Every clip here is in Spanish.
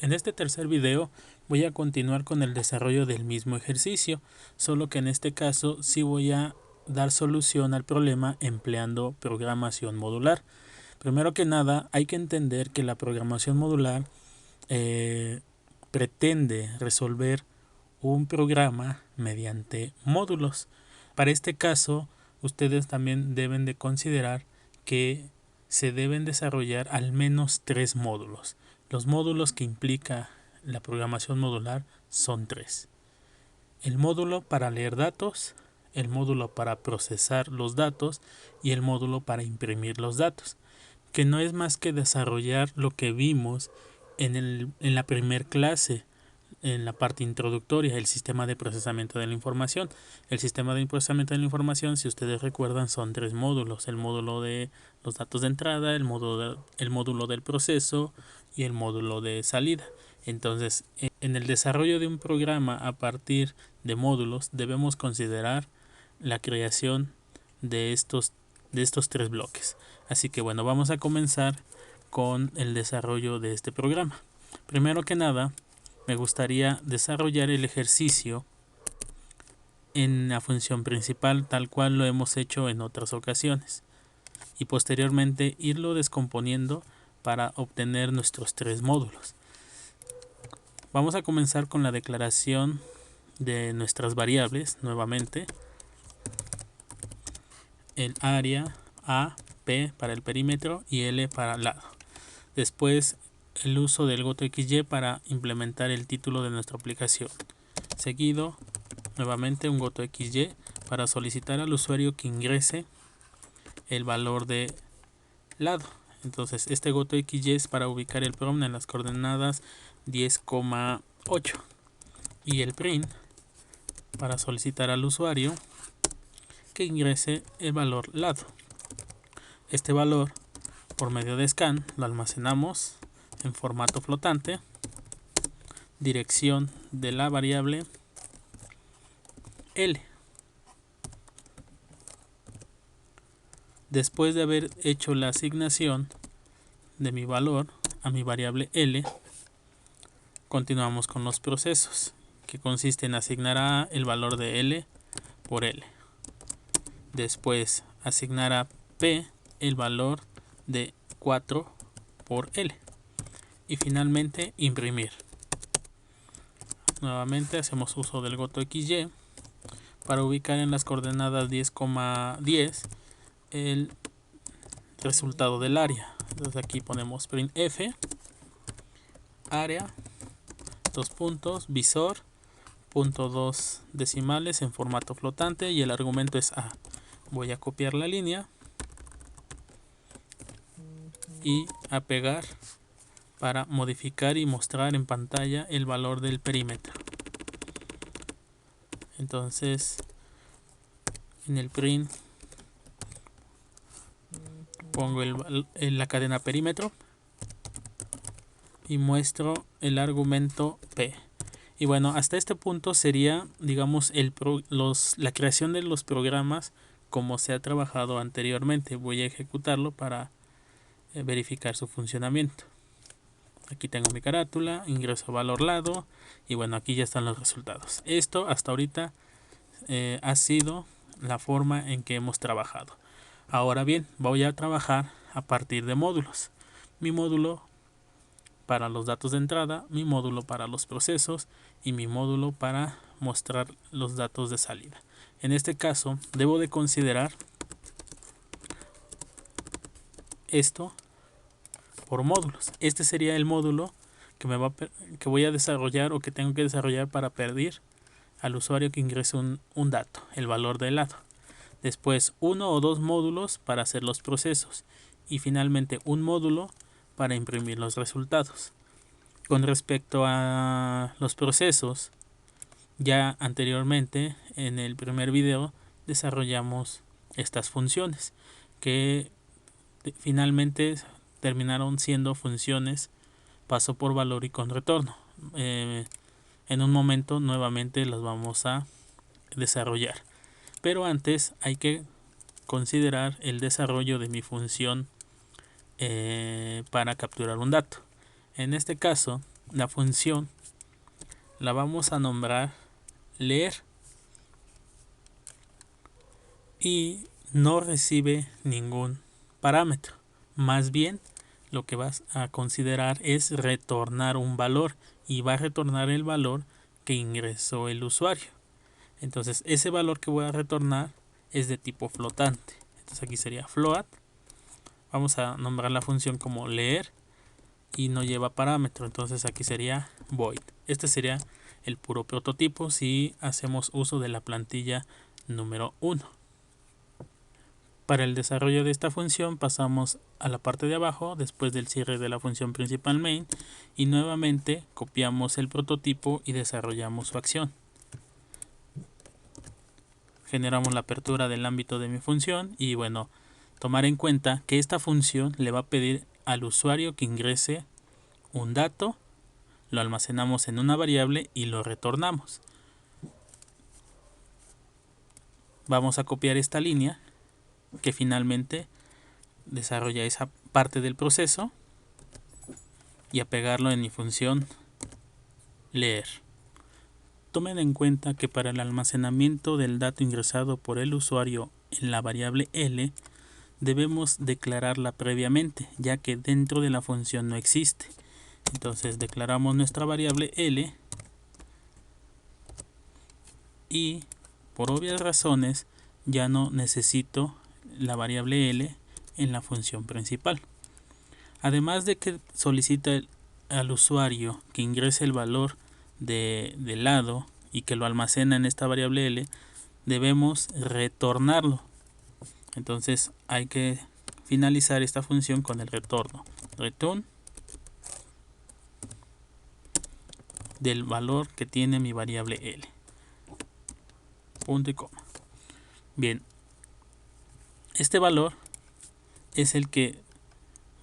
En este tercer video voy a continuar con el desarrollo del mismo ejercicio, solo que en este caso sí voy a dar solución al problema empleando programación modular. Primero que nada, hay que entender que la programación modular pretende resolver un programa mediante módulos. Para este caso, ustedes también deben de considerar que se deben desarrollar al menos 3 módulos. Los módulos que implica la programación modular son 3. El módulo para leer datos, el módulo para procesar los datos y el módulo para imprimir los datos, que no es más que desarrollar lo que vimos en la primer clase, en la parte introductoria, el sistema de procesamiento de la información. El sistema de procesamiento de la información, si ustedes recuerdan, son 3 módulos: el módulo de los datos de entrada, el módulo del proceso y el módulo de salida. Entonces, en el desarrollo de un programa a partir de módulos debemos considerar la creación de estos 3 bloques. Así que bueno, vamos a comenzar con el desarrollo de este programa. Primero que nada, me gustaría desarrollar el ejercicio en la función principal, tal cual lo hemos hecho en otras ocasiones, y posteriormente irlo descomponiendo para obtener nuestros 3 módulos. Vamos a comenzar con la declaración de nuestras variables nuevamente. El área A, P para el perímetro y L para el lado. Después el uso del GoToXY para implementar el título de nuestra aplicación. Seguido, nuevamente un GoToXY para solicitar al usuario que ingrese el valor de lado. Entonces este GoToXY es para ubicar el PROM en las coordenadas 10,8 y el print para solicitar al usuario que ingrese el valor lado. Este valor, por medio de scan, lo almacenamos en formato flotante, dirección de la variable L. Después de haber hecho la asignación de mi valor a mi variable L, continuamos con los procesos, que consiste en asignar a el valor de L por L. Después asignar a P el valor de 4 por L. Y finalmente imprimir. Nuevamente hacemos uso del GoToXY para ubicar en las coordenadas 10,10 el resultado del área. Entonces aquí ponemos printf área, dos puntos, visor, punto 2 decimales en formato flotante y el argumento es A. Voy a copiar la línea y a pegar para modificar y mostrar en pantalla el valor del perímetro. Entonces en el print pongo la cadena perímetro y muestro el argumento P. Y bueno, hasta este punto sería, digamos, la creación de los programas como se ha trabajado anteriormente. Voy a ejecutarlo para verificar su funcionamiento. Aquí tengo mi carátula, ingreso valor lado y bueno, aquí ya están los resultados. Esto hasta ahorita ha sido la forma en que hemos trabajado. Ahora bien, voy a trabajar a partir de módulos. Mi módulo para los datos de entrada, mi módulo para los procesos y mi módulo para mostrar los datos de salida. En este caso, debo de considerar esto por módulos. Este sería el módulo que voy a desarrollar o que tengo que desarrollar para pedir al usuario que ingrese un dato, el valor del lado. Después 1 o 2 módulos para hacer los procesos y finalmente un módulo para imprimir los resultados. Con respecto a los procesos, ya anteriormente en el primer video desarrollamos estas funciones que finalmente terminaron siendo funciones paso por valor y con retorno. En un momento nuevamente las vamos a desarrollar, pero antes hay que considerar el desarrollo de mi función para capturar un dato. En este caso la función la vamos a nombrar leer y no recibe ningún parámetro. Más bien, lo que vas a considerar es retornar un valor y va a retornar el valor que ingresó el usuario. Entonces, ese valor que voy a retornar es de tipo flotante. Entonces, aquí sería float. Vamos a nombrar la función como leer y no lleva parámetro. Entonces, aquí sería void. Este sería el puro prototipo si hacemos uso de la plantilla número 1. Para el desarrollo de esta función pasamos a la parte de abajo después del cierre de la función principal main y nuevamente copiamos el prototipo y desarrollamos su acción. Generamos la apertura del ámbito de mi función y bueno, tomar en cuenta que esta función le va a pedir al usuario que ingrese un dato, lo almacenamos en una variable y lo retornamos. Vamos a copiar esta línea que finalmente desarrolla esa parte del proceso y a pegarlo en mi función leer. Tomen en cuenta que para el almacenamiento del dato ingresado por el usuario en la variable L debemos declararla previamente, ya que dentro de la función no existe. Entonces declaramos nuestra variable L y por obvias razones ya no necesito la variable L en la función principal. Además de que solicita al usuario que ingrese el valor del lado y que lo almacena en esta variable L, debemos retornarlo. Entonces hay que finalizar esta función con el retorno. Return del valor que tiene mi variable L. Punto y coma. Bien, este valor es el que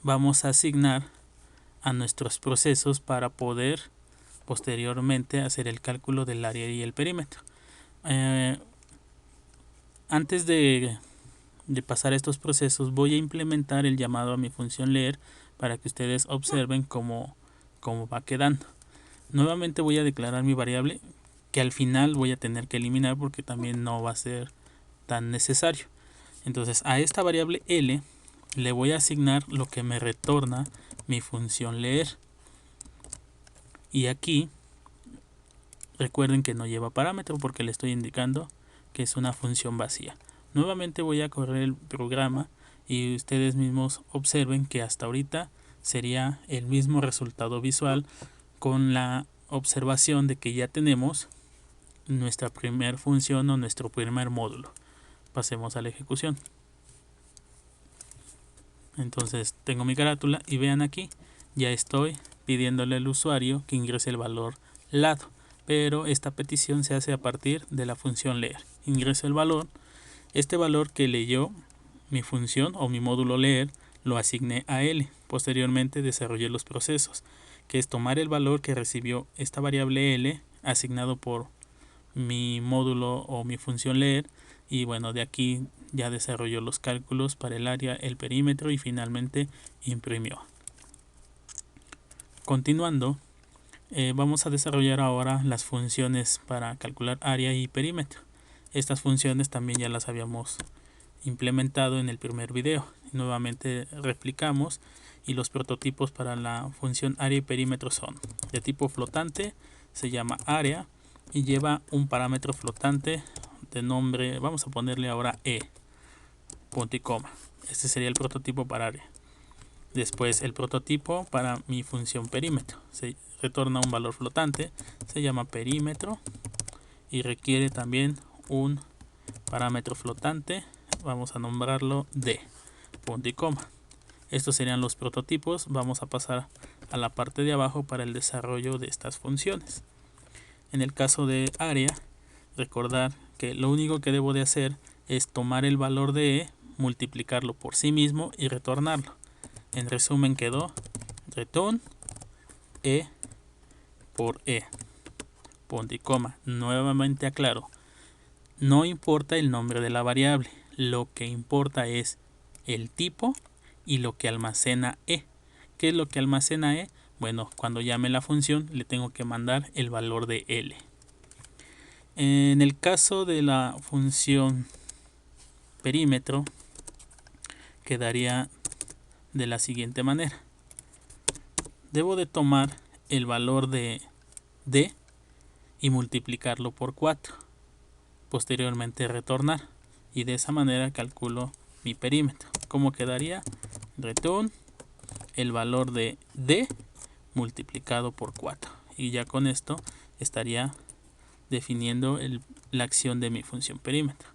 vamos a asignar a nuestros procesos para poder posteriormente hacer el cálculo del área y el perímetro. Antes de pasar estos procesos voy a implementar el llamado a mi función leer para que ustedes observen cómo va quedando. Nuevamente voy a declarar mi variable que al final voy a tener que eliminar porque también no va a ser tan necesario. Entonces a esta variable L le voy a asignar lo que me retorna mi función leer. Y aquí recuerden que no lleva parámetro porque le estoy indicando que es una función vacía. Nuevamente voy a correr el programa y ustedes mismos observen que hasta ahorita sería el mismo resultado visual con la observación de que ya tenemos nuestra primera función o nuestro primer módulo. Pasemos a la ejecución. Entonces tengo mi carátula y vean aquí, ya estoy pidiéndole al usuario que ingrese el valor lado, pero esta petición se hace a partir de la función leer. Ingreso el valor, este valor que leyó mi función o mi módulo leer lo asigné a L. Posteriormente desarrollé los procesos, que es tomar el valor que recibió esta variable L asignado por mi módulo o mi función leer y bueno, de aquí ya desarrolló los cálculos para el área, el perímetro y finalmente imprimió. Continuando, vamos a desarrollar ahora las funciones para calcular área y perímetro. Estas funciones también ya las habíamos implementado en el primer video. Nuevamente replicamos y los prototipos para la función área y perímetro son de tipo flotante, se llama área y lleva un parámetro flotante de nombre, vamos a ponerle ahora E, punto y coma. Este sería el prototipo para área. Después el prototipo para mi función perímetro. Se retorna un valor flotante, se llama perímetro y requiere también un parámetro flotante. Vamos a nombrarlo D, punto y coma. Estos serían los prototipos. Vamos a pasar a la parte de abajo para el desarrollo de estas funciones. En el caso de área, recordar que lo único que debo de hacer es tomar el valor de E, multiplicarlo por sí mismo y retornarlo. En resumen quedó return E por E, punto y coma. Nuevamente aclaro, no importa el nombre de la variable, lo que importa es el tipo y lo que almacena E. ¿Qué es lo que almacena E? Bueno, cuando llame la función le tengo que mandar el valor de L. En el caso de la función perímetro, quedaría de la siguiente manera. Debo de tomar el valor de D y multiplicarlo por 4. Posteriormente retornar. Y de esa manera calculo mi perímetro. ¿Cómo quedaría? Return el valor de D multiplicado por 4. Y ya con esto estaría definiendo la acción de mi función perímetro.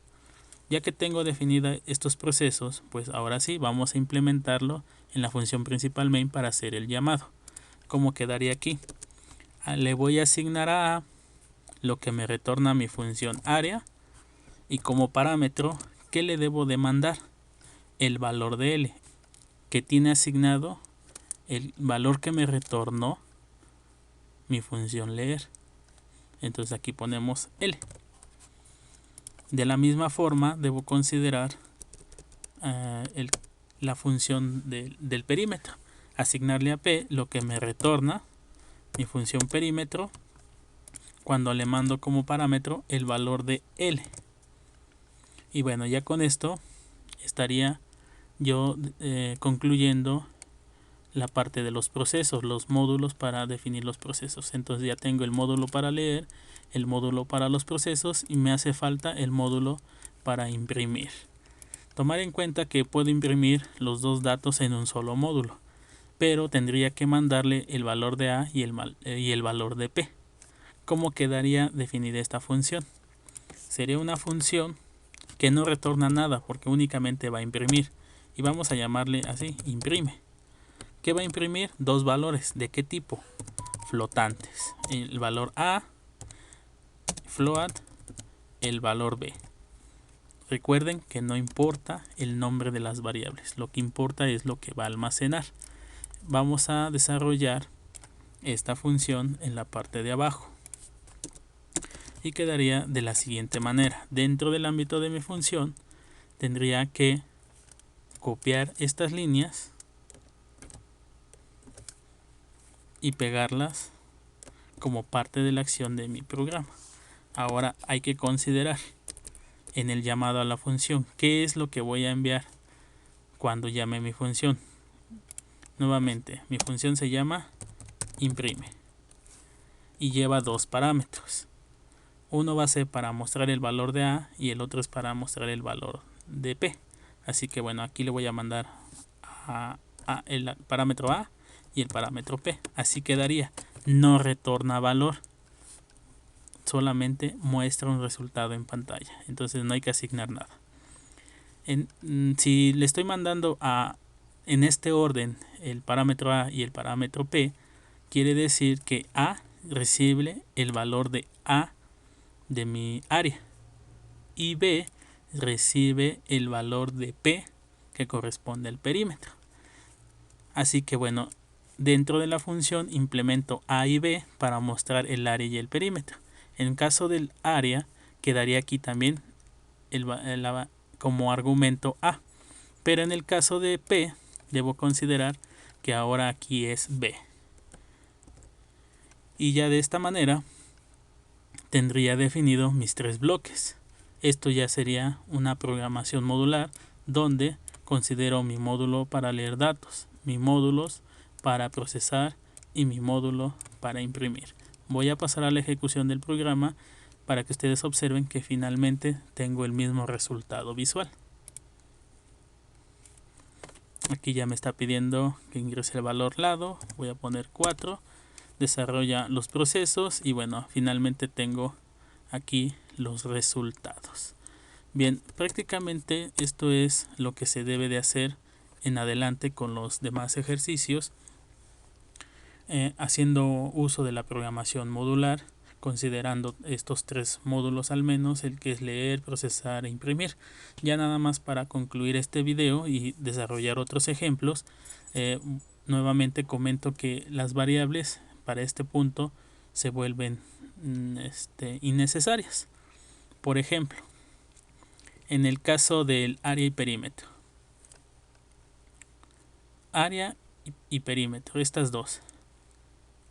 Ya que tengo definida estos procesos, pues ahora sí vamos a implementarlo en la función principal main para hacer el llamado. ¿Cómo quedaría aquí? Le voy a asignar a A lo que me retorna mi función área, y como parámetro, ¿qué le debo de mandar? El valor de L, que tiene asignado el valor que me retornó mi función leer. Entonces aquí ponemos L. De la misma forma debo considerar la función del perímetro, asignarle a P lo que me retorna mi función perímetro cuando le mando como parámetro el valor de L. Y bueno, ya con esto estaría yo concluyendo la parte de los procesos, los módulos para definir los procesos. Entonces ya tengo el módulo para leer, el módulo para los procesos, y me hace falta el módulo para imprimir. Tomar en cuenta que puedo imprimir los dos datos en un solo módulo, pero tendría que mandarle el valor de A y el valor de P. ¿Cómo quedaría definida esta función? Sería una función que no retorna nada porque únicamente va a imprimir, y vamos a llamarle así, imprime. ¿Qué va a imprimir? Dos valores. ¿De qué tipo? Flotantes. El valor A, float, el valor B. Recuerden que no importa el nombre de las variables, lo que importa es lo que va a almacenar. Vamos a desarrollar esta función en la parte de abajo y quedaría de la siguiente manera. Dentro del ámbito de mi función tendría que copiar estas líneas y pegarlas como parte de la acción de mi programa. Ahora hay que considerar en el llamado a la función qué es lo que voy a enviar cuando llame mi función. Nuevamente, mi función se llama imprime y lleva dos parámetros. Uno va a ser para mostrar el valor de A y el otro es para mostrar el valor de P. Así que bueno, aquí le voy a mandar el parámetro A y el parámetro P. Así quedaría. No retorna valor, solamente muestra un resultado en pantalla. Entonces no hay que asignar nada. Si le estoy mandando en este orden el parámetro A y el parámetro P, quiere decir que A recibe el valor de A de mi área y B recibe el valor de P que corresponde al perímetro. Así que bueno, dentro de la función implemento A y B para mostrar el área y el perímetro. En caso del área quedaría aquí también como argumento A, pero en el caso de P debo considerar que ahora aquí es B. Y ya de esta manera tendría definido mis tres bloques. Esto ya sería una programación modular donde considero mi módulo para leer datos, mis módulos para procesar y mi módulo para imprimir. Voy a pasar a la ejecución del programa para que ustedes observen que finalmente tengo el mismo resultado visual. Aquí ya me está pidiendo que ingrese el valor lado, voy a poner 4, desarrolla los procesos y bueno, finalmente tengo aquí los resultados. Bien, prácticamente esto es lo que se debe de hacer en adelante con los demás ejercicios, haciendo uso de la programación modular, considerando estos tres módulos al menos, el que es leer, procesar e imprimir. Ya nada más para concluir este video y desarrollar otros ejemplos, nuevamente comento que las variables para este punto se vuelven innecesarias. Por ejemplo, en el caso del área y perímetro. Área y perímetro, estas dos.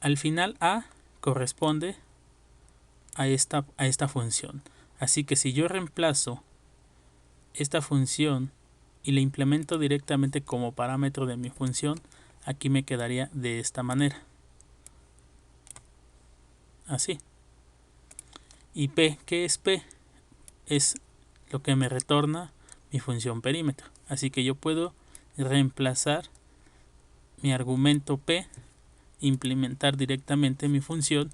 Al final A corresponde a esta función. Así que si yo reemplazo esta función y la implemento directamente como parámetro de mi función, aquí me quedaría de esta manera. Así. Y P, ¿qué es P? Es lo que me retorna mi función perímetro. Así que yo puedo reemplazar mi argumento P, implementar directamente mi función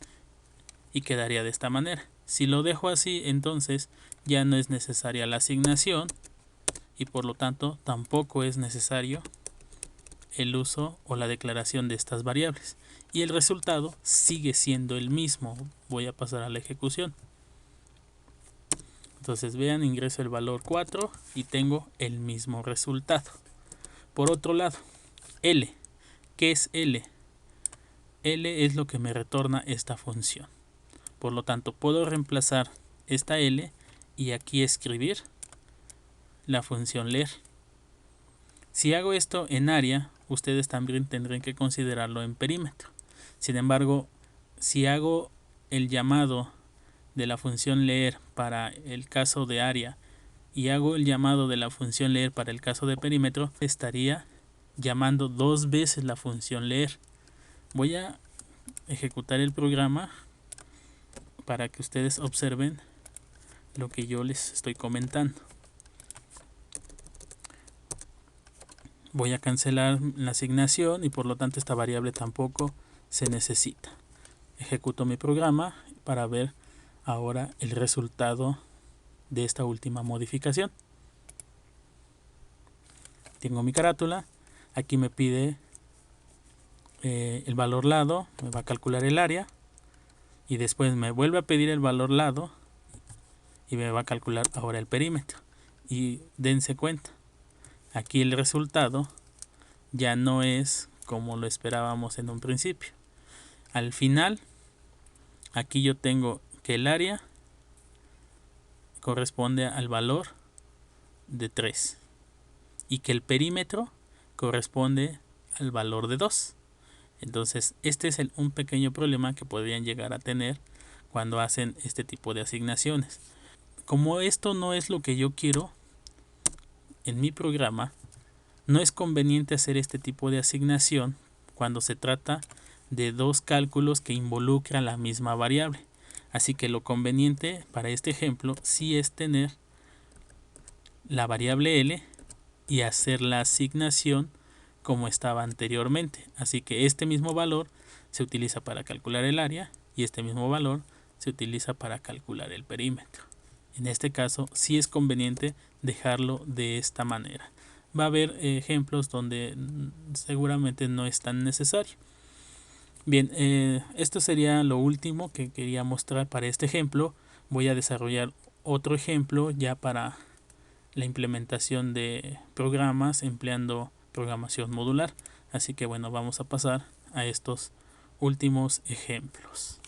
y quedaría de esta manera. Si lo dejo así, entonces ya no es necesaria la asignación y por lo tanto tampoco es necesario el uso o la declaración de estas variables. Y el resultado sigue siendo el mismo. Voy a pasar a la ejecución. Entonces vean, ingreso el valor 4 y tengo el mismo resultado. Por otro lado, L. ¿Qué es L? L es lo que me retorna esta función. Por lo tanto, puedo reemplazar esta L y aquí escribir la función leer. Si hago esto en área, ustedes también tendrán que considerarlo en perímetro. Sin embargo, si hago el llamado de la función leer para el caso de área y hago el llamado de la función leer para el caso de perímetro, estaría llamando dos veces la función leer. Voy a ejecutar el programa para que ustedes observen lo que yo les estoy comentando. Voy a cancelar la asignación y por lo tanto esta variable tampoco se necesita. Ejecuto mi programa para ver ahora el resultado de esta última modificación. Tengo mi carátula, aquí me pide el valor lado, me va a calcular el área y después me vuelve a pedir el valor lado y me va a calcular ahora el perímetro. Y dense cuenta, aquí el resultado ya no es como lo esperábamos en un principio. Al final, aquí yo tengo que el área corresponde al valor de 3 y que el perímetro corresponde al valor de 2. Entonces, este es un pequeño problema que podrían llegar a tener cuando hacen este tipo de asignaciones. Como esto no es lo que yo quiero en mi programa, no es conveniente hacer este tipo de asignación cuando se trata de dos cálculos que involucran la misma variable. Así que lo conveniente para este ejemplo sí es tener la variable L y hacer la asignación como estaba anteriormente. Así que este mismo valor se utiliza para calcular el área y este mismo valor se utiliza para calcular el perímetro. En este caso sí es conveniente dejarlo de esta manera. Va a haber ejemplos donde seguramente no es tan necesario. Bien, esto sería lo último que quería mostrar para este ejemplo. Voy a desarrollar otro ejemplo ya para la implementación de programas empleando programación modular. Así que bueno, vamos a pasar a estos últimos ejemplos.